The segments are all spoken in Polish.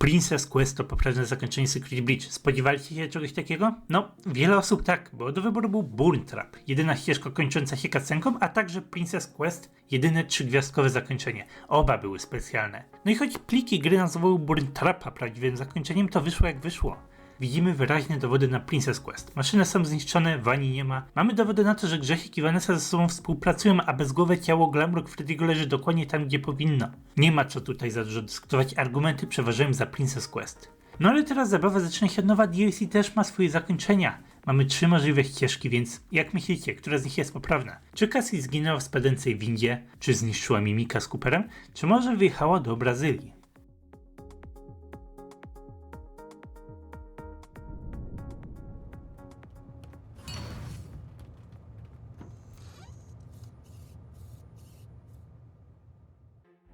Princess Quest to poprawne zakończenie Security Breach. Spodziewaliście się czegoś takiego? No, wiele osób tak, bo do wyboru był Burn Trap, jedyna ścieżka kończąca się cutscenką, a także Princess Quest, jedyne 3-gwiazdkowe zakończenie. Oba były specjalne. No i choć pliki gry nazywały Burn Trapa prawdziwym zakończeniem, to wyszło jak wyszło. Widzimy wyraźne dowody na Princess Quest. Maszyny są zniszczone, Vani nie ma. Mamy dowody na to, że Grzesiek i Vanessa ze sobą współpracują, a bezgłowe ciało Glamrock Freddy'ego leży dokładnie tam, gdzie powinno. Nie ma co tutaj za dużo dyskutować, argumenty przeważają za Princess Quest. No ale teraz zabawa zaczyna się od nowa, DLC też ma swoje zakończenia. Mamy 3 możliwe ścieżki, więc jak myślicie, która z nich jest poprawna? Czy Cassie zginęła w spadającej windzie? Czy zniszczyła Mimika z Cooperem? Czy może wyjechała do Brazylii?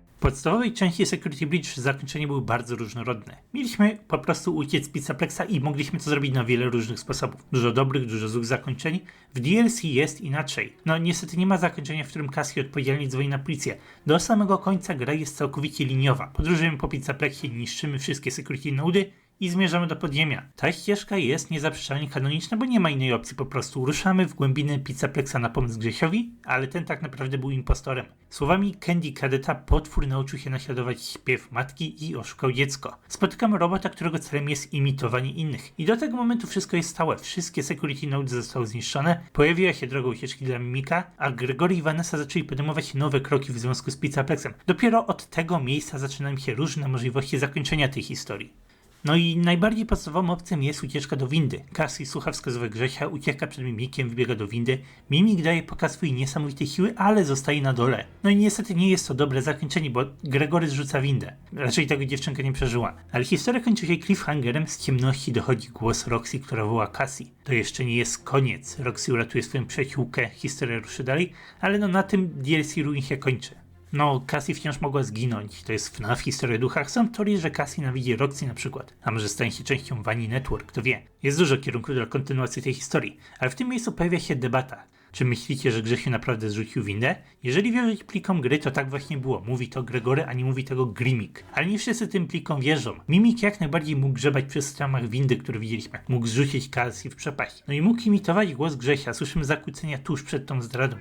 W podstawowej części Security Breach zakończenia były bardzo różnorodne. Mieliśmy po prostu uciec z Pizzaplexa i mogliśmy to zrobić na wiele różnych sposobów. Dużo dobrych, dużo złych zakończeń. W DLC jest inaczej. No niestety nie ma zakończenia, w którym Cassie odpowiedzialnie dzwoni na policję. Do samego końca gra jest całkowicie liniowa. Podróżujemy po Pizzaplexie, niszczymy wszystkie security nody i zmierzamy do podziemia. Ta ścieżka jest niezaprzeczalnie kanoniczna, bo nie ma innej opcji, po prostu ruszamy w głębinę Pizzaplexa na pomysł Grzesiowi, ale ten tak naprawdę był impostorem. Słowami Candy Cadetta, potwór nauczył się naśladować śpiew matki i oszukał dziecko. Spotykamy robota, którego celem jest imitowanie innych. I do tego momentu wszystko jest stałe, wszystkie security nodes zostały zniszczone, pojawiła się droga ucieczki dla Mimika, a Gregory i Vanessa zaczęli podejmować nowe kroki w związku z Pizzaplexem. Dopiero od tego miejsca zaczynają się różne możliwości zakończenia tej historii. No i najbardziej podstawową opcją jest ucieczka do windy. Cassie słucha wskazówek Grzesia, ucieka przed Mimikiem, wybiega do windy. Mimik daje pokaz swojej niesamowitej siły, ale zostaje na dole. No i niestety nie jest to dobre zakończenie, bo Gregory zrzuca windę. Raczej tego dziewczynka nie przeżyła. Ale historia kończy się cliffhangerem, z ciemności dochodzi głos Roxy, która woła Cassie. To jeszcze nie jest koniec. Roxy uratuje swoją przyjaciółkę, historia ruszy dalej, ale no na tym DLC Ruin się kończy. No, Cassie wciąż mogła zginąć. To jest FNAF Historia o duchach. Są teorie, że Cassie nienawidzi Roxy na przykład. A może stanie się częścią Vani Network, kto wie. Jest dużo kierunków dla kontynuacji tej historii. Ale w tym miejscu pojawia się debata. Czy myślicie, że Grzesiu naprawdę zrzucił windę? Jeżeli wierzyć plikom gry, to tak właśnie było. Mówi to Gregory, a nie mówi tego Grimik. Ale nie wszyscy tym plikom wierzą. Mimik jak najbardziej mógł grzebać przy stramach windy, które widzieliśmy. Mógł zrzucić Cassie w przepaść. No i mógł imitować głos Grzesia. Słyszymy zakłócenia tuż przed tą zdradą.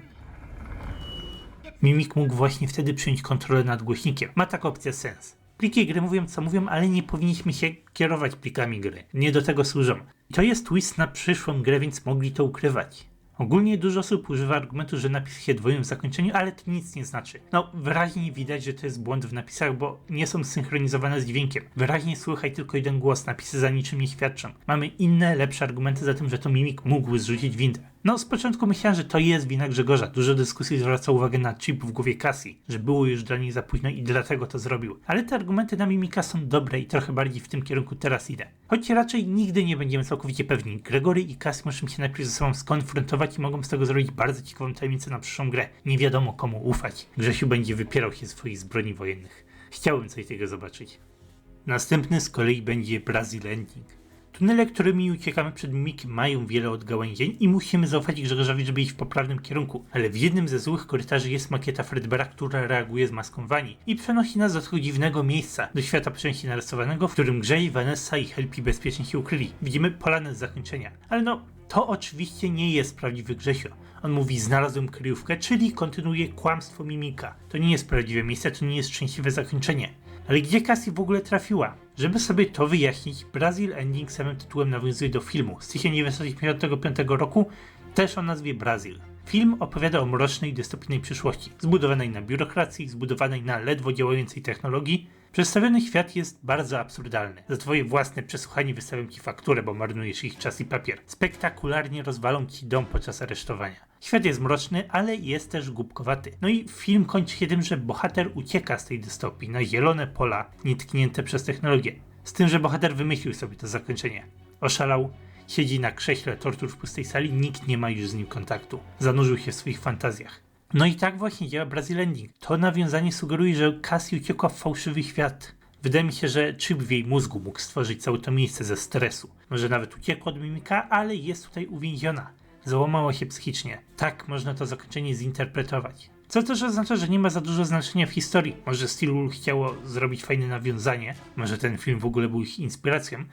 Mimik mógł właśnie wtedy przyjąć kontrolę nad głośnikiem. Ma taka opcja sens. Pliki gry mówią co mówią, ale nie powinniśmy się kierować plikami gry. Nie do tego służą. To jest twist na przyszłą grę, więc mogli to ukrywać. Ogólnie dużo osób używa argumentu, że napisy się dwoją w zakończeniu, ale to nic nie znaczy. No, wyraźnie widać, że to jest błąd w napisach, bo nie są synchronizowane z dźwiękiem. Wyraźnie słychać tylko jeden głos, napisy za niczym nie świadczą. Mamy inne, lepsze argumenty za tym, że to Mimik mógł zrzucić windę. No, z początku myślałem, że to jest wina Grzegorza. Dużo dyskusji zwraca uwagę na chip w głowie Cassie, że było już dla niej za późno i dlatego to zrobił. Ale te argumenty na Mimika są dobre i trochę bardziej w tym kierunku teraz idę. Choć raczej nigdy nie będziemy całkowicie pewni. Gregory i Cassie muszą się najpierw ze sobą skonfrontować i mogą z tego zrobić bardzo ciekawą tajemnicę na przyszłą grę. Nie wiadomo komu ufać. Grzesiu będzie wypierał się swoich zbrodni wojennych. Chciałbym coś takiego zobaczyć. Następny z kolei będzie Brazil Ending. Tunele, którymi uciekamy przed Mimikiem, mają wiele odgałęzień i musimy zaufać Grzegorzowi, żeby iść w poprawnym kierunku. Ale w jednym ze złych korytarzy jest makieta Fredbeara, która reaguje z maską Vani i przenosi nas do tego dziwnego miejsca, do świata po części narysowanego, w którym Grzej, Vanessa i Helpi bezpiecznie się ukryli. Widzimy polanę z zakończenia. Ale no, to oczywiście nie jest prawdziwy Grzesio. On mówi, znalazłem kryjówkę, czyli kontynuuje kłamstwo Mimika. To nie jest prawdziwe miejsce, to nie jest szczęśliwe zakończenie. Ale gdzie Cassie w ogóle trafiła? Żeby sobie to wyjaśnić, Brazil Ending samym tytułem nawiązuje do filmu z 1955 roku, też o nazwie Brazil. Film opowiada o mrocznej, dystopijnej przyszłości, zbudowanej na biurokracji, zbudowanej na ledwo działającej technologii. Przedstawiony świat jest bardzo absurdalny. Za twoje własne przesłuchanie wystawią ci fakturę, bo marnujesz ich czas i papier. Spektakularnie rozwalą ci dom podczas aresztowania. Świat jest mroczny, ale jest też głupkowaty. No i film kończy się tym, że bohater ucieka z tej dystopii na zielone pola, nietknięte przez technologię. Z tym, że bohater wymyślił sobie to zakończenie. Oszalał, siedzi na krześle tortur w pustej sali, nikt nie ma już z nim kontaktu. Zanurzył się w swoich fantazjach. No i tak właśnie działa Brazil Ending. To nawiązanie sugeruje, że Cassie uciekła w fałszywy świat. Wydaje mi się, że chip w jej mózgu mógł stworzyć całe to miejsce ze stresu. Może nawet uciekła od Mimika, ale jest tutaj uwięziona. Załamała się psychicznie. Tak można to zakończenie zinterpretować. Co też oznacza, że nie ma za dużo znaczenia w historii. Może Steel chciało zrobić fajne nawiązanie, może ten film w ogóle był ich inspiracją.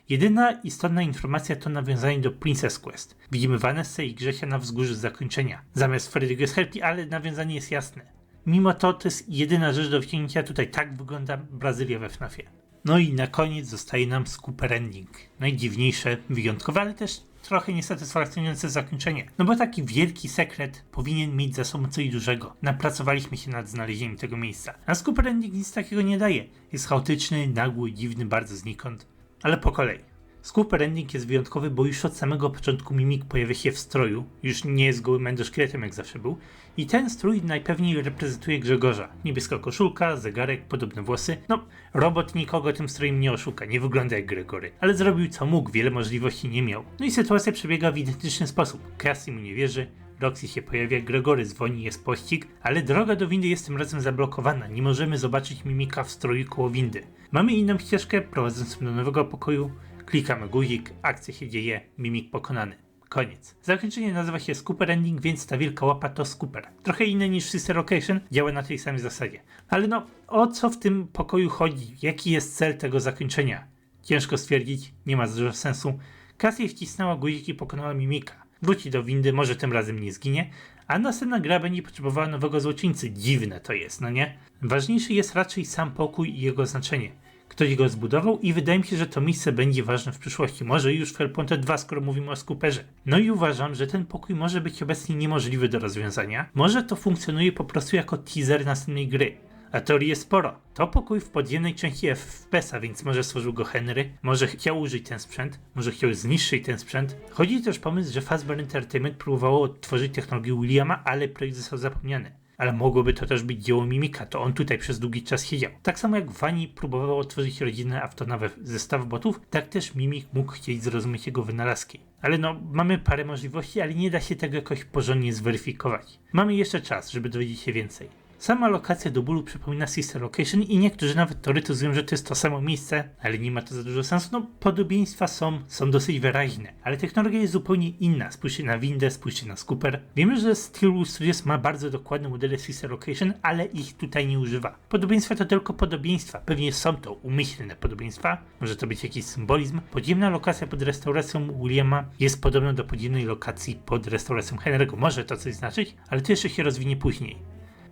Jedyna istotna informacja to nawiązanie do Princess Quest. Widzimy Vanessę i Grzesia na wzgórzu zakończenia. Zamiast Freddy'ego jest Happy, ale nawiązanie jest jasne. Mimo to jest jedyna rzecz do wciągnięcia, tutaj tak wygląda Brazylia we FNAF-ie. No i na koniec zostaje nam Scooper Ending. Najdziwniejsze, wyjątkowe, ale też trochę niesatysfakcjonujące zakończenie. No bo taki wielki sekret powinien mieć za sobą coś dużego. Napracowaliśmy się nad znalezieniem tego miejsca. A Scooper Ending nic takiego nie daje. Jest chaotyczny, nagły, dziwny, bardzo znikąd. Ale po kolei. Scooper Ending jest wyjątkowy, bo już od samego początku Mimik pojawia się w stroju. Już nie jest gołym endoszkieletem jak zawsze był. I ten strój najpewniej reprezentuje Grzegorza. Niebieska koszulka, zegarek, podobne włosy. No, robot nikogo tym strojem nie oszuka, nie wygląda jak Gregory. Ale zrobił co mógł, wiele możliwości nie miał. No i sytuacja przebiega w identyczny sposób. Cassie mu nie wierzy, Roxy się pojawia, Gregory dzwoni, jest pościg, ale droga do windy jest tym razem zablokowana. Nie możemy zobaczyć Mimika w stroju koło windy. Mamy inną ścieżkę prowadzącą do nowego pokoju. Klikamy guzik, akcja się dzieje, Mimik pokonany. Koniec. Zakończenie nazywa się Scooper Ending, więc ta wielka łapa to Scooper. Trochę inne niż Sister Location, działa na tej samej zasadzie. Ale no, o co w tym pokoju chodzi? Jaki jest cel tego zakończenia? Ciężko stwierdzić, nie ma dużo sensu. Cassie wcisnęła guzik i pokonała Mimika. Wróci do windy, może tym razem nie zginie, a następna gra będzie potrzebowała nowego złoczyńcy. Dziwne to jest, no nie? Ważniejszy jest raczej sam pokój i jego znaczenie. Ktoś go zbudował i wydaje mi się, że to miejsce będzie ważne w przyszłości. Może już w Hellpointed 2, skoro mówimy o Scooperze. No i uważam, że ten pokój może być obecnie niemożliwy do rozwiązania. Może to funkcjonuje po prostu jako teaser następnej gry. A teorii jest sporo. To pokój w podziemnej części FPS-a, więc może stworzył go Henry, może chciał użyć ten sprzęt, może chciał zniszczyć ten sprzęt. Chodzi też pomysł, że Fazbear Entertainment próbowało odtworzyć technologię Williama, ale projekt został zapomniany. Ale mogłoby to też być dzieło Mimika, to on tutaj przez długi czas siedział. Tak samo jak Wani próbowało otworzyć rodzinne autonowe zestaw botów, tak też Mimik mógł chcieć zrozumieć jego wynalazki. Ale no, mamy parę możliwości, ale nie da się tego jakoś porządnie zweryfikować. Mamy jeszcze czas, żeby dowiedzieć się więcej. Sama lokacja do bólu przypomina Sister Location i niektórzy nawet teoretyzują, że to jest to samo miejsce, ale nie ma to za dużo sensu. No, podobieństwa są dosyć wyraźne, ale technologia jest zupełnie inna. Spójrzcie na windę, spójrzcie na Scooper. Wiemy, że Steelwood Studios ma bardzo dokładne modele Sister Location, ale ich tutaj nie używa. Podobieństwa to tylko podobieństwa. Pewnie są to umyślne podobieństwa, może to być jakiś symbolizm. Podziemna lokacja pod restauracją Williama jest podobna do podziemnej lokacji pod restauracją Henry'ego. Może to coś znaczyć, ale to jeszcze się rozwinie później.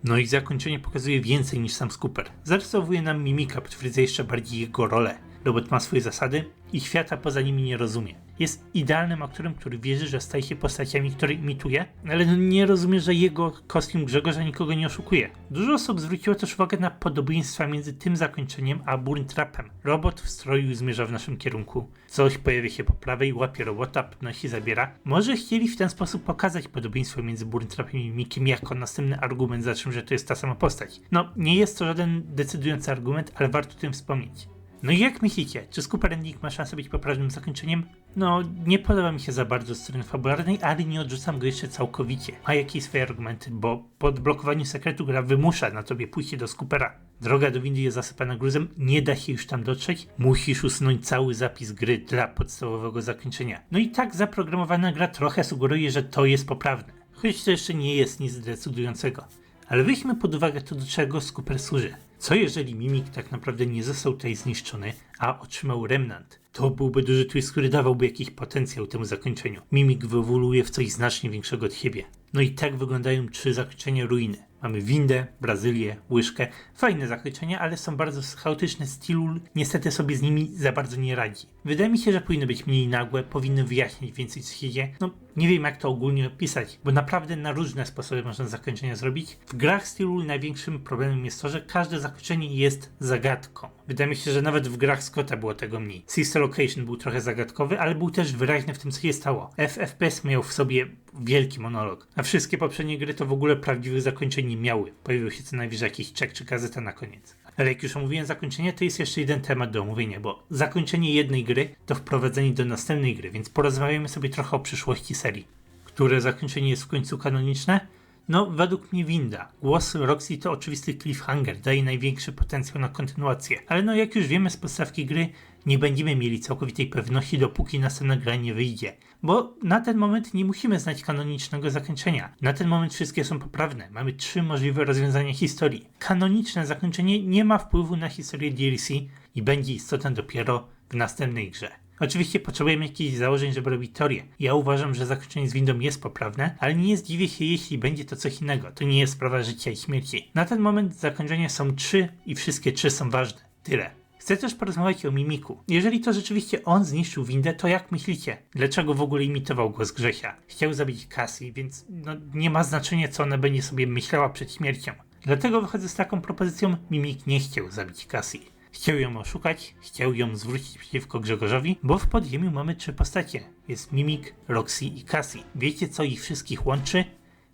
No i zakończenie pokazuje więcej niż sam Scooper. Zarysowuje nam Mimika, potwierdza jeszcze bardziej jego rolę. Robot ma swoje zasady i świata poza nimi nie rozumie. Jest idealnym aktorem, który wierzy, że staje się postaciami, które imituje, ale nie rozumie, że jego kostium Grzegorza nikogo nie oszukuje. Dużo osób zwróciło też uwagę na podobieństwa między tym zakończeniem a Burn Trapem. Robot w stroju zmierza w naszym kierunku. Coś pojawia się po prawej, łapie robota, podnosi, zabiera. Może chcieli w ten sposób pokazać podobieństwo między Burn Trapem i Mimikiem jako następny argument za czym, że to jest ta sama postać. No, nie jest to żaden decydujący argument, ale warto o tym wspomnieć. No i jak myślicie, czy Scooper Ending ma szansę być poprawnym zakończeniem? No, nie podoba mi się za bardzo z strony fabularnej, ale nie odrzucam go jeszcze całkowicie. Ma jakieś swoje argumenty, bo po odblokowaniu sekretu gra wymusza na tobie pójście do Scoopera. Droga do windy jest zasypana gruzem, nie da się już tam dotrzeć, musisz usunąć cały zapis gry dla podstawowego zakończenia. No i tak zaprogramowana gra trochę sugeruje, że to jest poprawne. Choć to jeszcze nie jest nic decydującego. Ale weźmy pod uwagę to, do czego Scooper służy. Co jeżeli Mimik tak naprawdę nie został tutaj zniszczony, a otrzymał remnant? To byłby duży twist, który dawałby jakiś potencjał temu zakończeniu. Mimik wyewoluuje w coś znacznie większego od siebie. No i tak wyglądają 3 zakończenia ruiny. Mamy windę, Brazylię, łyżkę. Fajne zakończenia, ale są bardzo chaotyczne. Steelwood niestety sobie z nimi za bardzo nie radzi. Wydaje mi się, że powinny być mniej nagłe, powinny wyjaśnić więcej co się dzieje. No, nie wiem jak to ogólnie opisać, bo naprawdę na różne sposoby można zakończenia zrobić. W grach Steelwood największym problemem jest to, że każde zakończenie jest zagadką. Wydaje mi się, że nawet w grach Scotta było tego mniej. Sister Location był trochę zagadkowy, ale był też wyraźny w tym, co się stało. FPS miał w sobie wielki monolog, a wszystkie poprzednie gry to w ogóle prawdziwych zakończeń nie miały. Pojawił się co najwyżej jakiś czek czy gazeta na koniec. Ale jak już omówiłem zakończenie, to jest jeszcze jeden temat do omówienia, bo zakończenie jednej gry to wprowadzenie do następnej gry, więc porozmawiamy sobie trochę o przyszłości serii. Które zakończenie jest w końcu kanoniczne? No, według mnie winda. Głos Roxy to oczywisty cliffhanger, daje największy potencjał na kontynuację. Ale no, jak już wiemy z podstawki gry, nie będziemy mieli całkowitej pewności, dopóki następna gra nie wyjdzie. Bo na ten moment nie musimy znać kanonicznego zakończenia. Na ten moment wszystkie są poprawne. Mamy 3 możliwe rozwiązania historii. Kanoniczne zakończenie nie ma wpływu na historię DLC i będzie istotne dopiero w następnej grze. Oczywiście potrzebujemy jakichś założeń, żeby robić teorię. Ja uważam, że zakończenie z windą jest poprawne, ale nie zdziwię się, jeśli będzie to coś innego. To nie jest sprawa życia i śmierci. Na ten moment zakończenia są 3 i wszystkie 3 są ważne. Tyle. Chcę też porozmawiać o Mimiku. Jeżeli to rzeczywiście on zniszczył windę, to jak myślicie? Dlaczego w ogóle imitował głos Grzesia? Chciał zabić Cassie, więc nie ma znaczenia, co ona będzie sobie myślała przed śmiercią. Dlatego wychodzę z taką propozycją: Mimik nie chciał zabić Cassie. Chciał ją oszukać, chciał ją zwrócić przeciwko Grzegorzowi, bo w podziemiu mamy 3 postacie. Jest Mimik, Roxy i Cassie. Wiecie, co ich wszystkich łączy?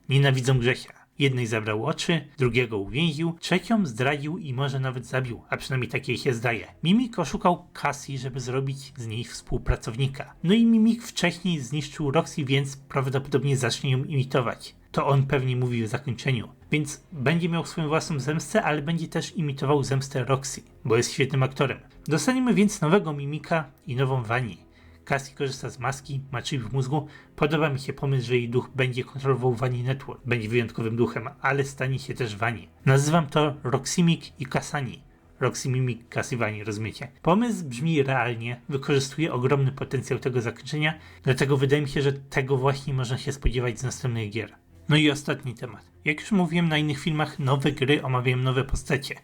Nienawidzą Grzesia. Jednej zabrał oczy, drugiego uwięził, trzecią zdradził i może nawet zabił, a przynajmniej tak jej się zdaje. Mimik oszukał Cassie, żeby zrobić z niej współpracownika. No i Mimik wcześniej zniszczył Roxy, więc prawdopodobnie zacznie ją imitować. To on pewnie mówi o zakończeniu. Więc będzie miał swoją własną zemstę, ale będzie też imitował zemstę Roxy, bo jest świetnym aktorem. Dostaniemy więc nowego Mimika i nową Vani. Cassie korzysta z maski, ma chip w mózgu. Podoba mi się pomysł, że jej duch będzie kontrolował Vani Network. Będzie wyjątkowym duchem, ale stanie się też Vani. Nazywam to Roxymik i Kasani. Roxy Mimik, Cassie Vani, rozumiecie? Pomysł brzmi realnie, wykorzystuje ogromny potencjał tego zakończenia, dlatego wydaje mi się, że tego właśnie można się spodziewać z następnych gier. No i ostatni temat. Jak już mówiłem na innych filmach, nowe gry omawiają nowe postacie.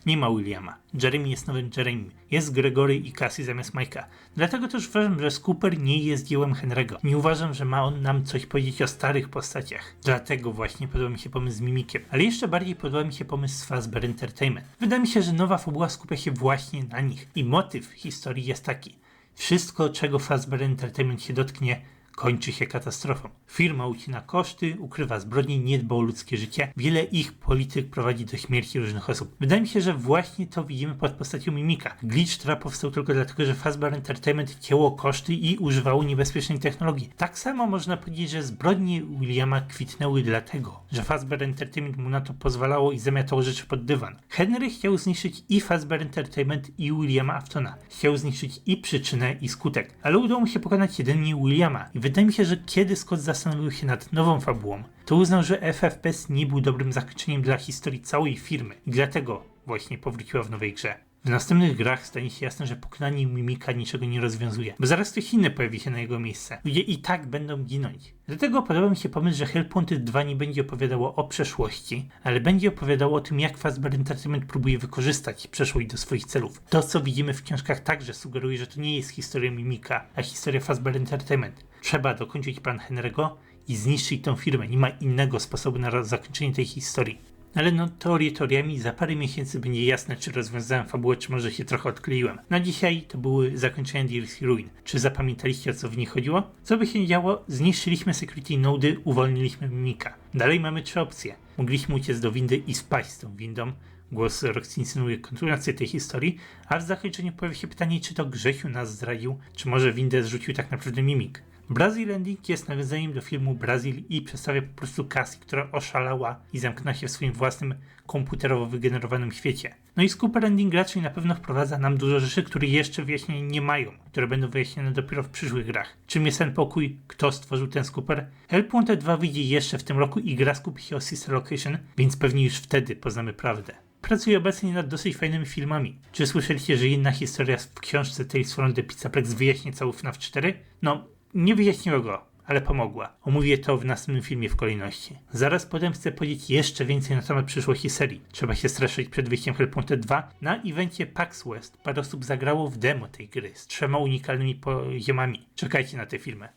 Nie ma Williama. Jeremy jest nowym Jeremy. Jest Gregory i Cassie zamiast Mike'a. Dlatego też uważam, że Scooper nie jest dziełem Henry'ego. Nie uważam, że ma on nam coś powiedzieć o starych postaciach. Dlatego właśnie podoba mi się pomysł z Mimikiem. Ale jeszcze bardziej podoba mi się pomysł z Fazbear Entertainment. Wydaje mi się, że nowa fabuła skupia się właśnie na nich. I motyw historii jest taki. Wszystko, czego Fazbear Entertainment się dotknie, kończy się katastrofą. Firma ucina koszty, ukrywa zbrodnie, nie dba o ludzkie życie. Wiele ich polityk prowadzi do śmierci różnych osób. Wydaje mi się, że właśnie to widzimy pod postacią Mimika. Glitch Trap powstał tylko dlatego, że Fazbear Entertainment cięło koszty i używało niebezpiecznej technologii. Tak samo można powiedzieć, że zbrodnie Williama kwitnęły dlatego, że Fazbear Entertainment mu na to pozwalało i zamiatało rzeczy pod dywan. Henry chciał zniszczyć i Fazbear Entertainment i Williama Aftona. Chciał zniszczyć i przyczynę i skutek. Ale udało mu się pokonać jedynie Williama. Wydaje mi się, że kiedy Scott zastanowił się nad nową fabułą, to uznał, że FFPS nie był dobrym zakończeniem dla historii całej firmy i dlatego właśnie powróciła w nowej grze. W następnych grach stanie się jasne, że pokonanie Mimika niczego nie rozwiązuje, bo zaraz ktoś inny pojawi się na jego miejsce. Ludzie i tak będą ginąć. Dlatego podoba mi się pomysł, że Hellpointed 2 nie będzie opowiadało o przeszłości, ale będzie opowiadało o tym, jak Fazbear Entertainment próbuje wykorzystać przeszłość do swoich celów. To, co widzimy w książkach, także sugeruje, że to nie jest historia Mimika, a historia Fazbear Entertainment. Trzeba dokończyć plan Henry'ego i zniszczyć tą firmę. Nie ma innego sposobu na zakończenie tej historii. Ale no, teoriami, za parę miesięcy będzie jasne, czy rozwiązałem fabułę, czy może się trochę odkleiłem. Na dzisiaj to były zakończenia DLC Ruin. Czy zapamiętaliście, o co w nich chodziło? Co by się nie działo, zniszczyliśmy security nody, uwolniliśmy Mimika. Dalej mamy 3 opcje. Mogliśmy uciec do windy i spaść z tą windą. Głos Roxy insynuuje kontynuację tej historii, a w zakończeniu pojawia się pytanie, czy to Grzesiu nas zdradził, czy może windę zrzucił tak naprawdę Mimik. Brazil Ending jest nawiązaniem do filmu Brazil i przedstawia po prostu Cassie, która oszalała i zamknęła się w swoim własnym komputerowo wygenerowanym świecie. No i Scooper Ending raczej na pewno wprowadza nam dużo rzeczy, które jeszcze wyjaśnienia nie mają, które będą wyjaśnione dopiero w przyszłych grach. Czym jest ten pokój? Kto stworzył ten Scooper? Hellpointed 2 wyjdzie jeszcze w tym roku i gra skupi się o Sister Location, więc pewnie już wtedy poznamy prawdę. Pracuję obecnie nad dosyć fajnymi filmami. Czy słyszeliście, że inna historia w książce Tales from the Pizzaplex wyjaśnia cały FNAF 4? No, nie wyjaśniła go, ale pomogła. Omówię to w następnym filmie w kolejności. Zaraz potem chcę powiedzieć jeszcze więcej na temat przyszłości serii. Trzeba się straszyć przed wyjściem Hellpointed 2. Na evencie PAX West parę osób zagrało w demo tej gry z 3 unikalnymi poziomami. Czekajcie na te filmy.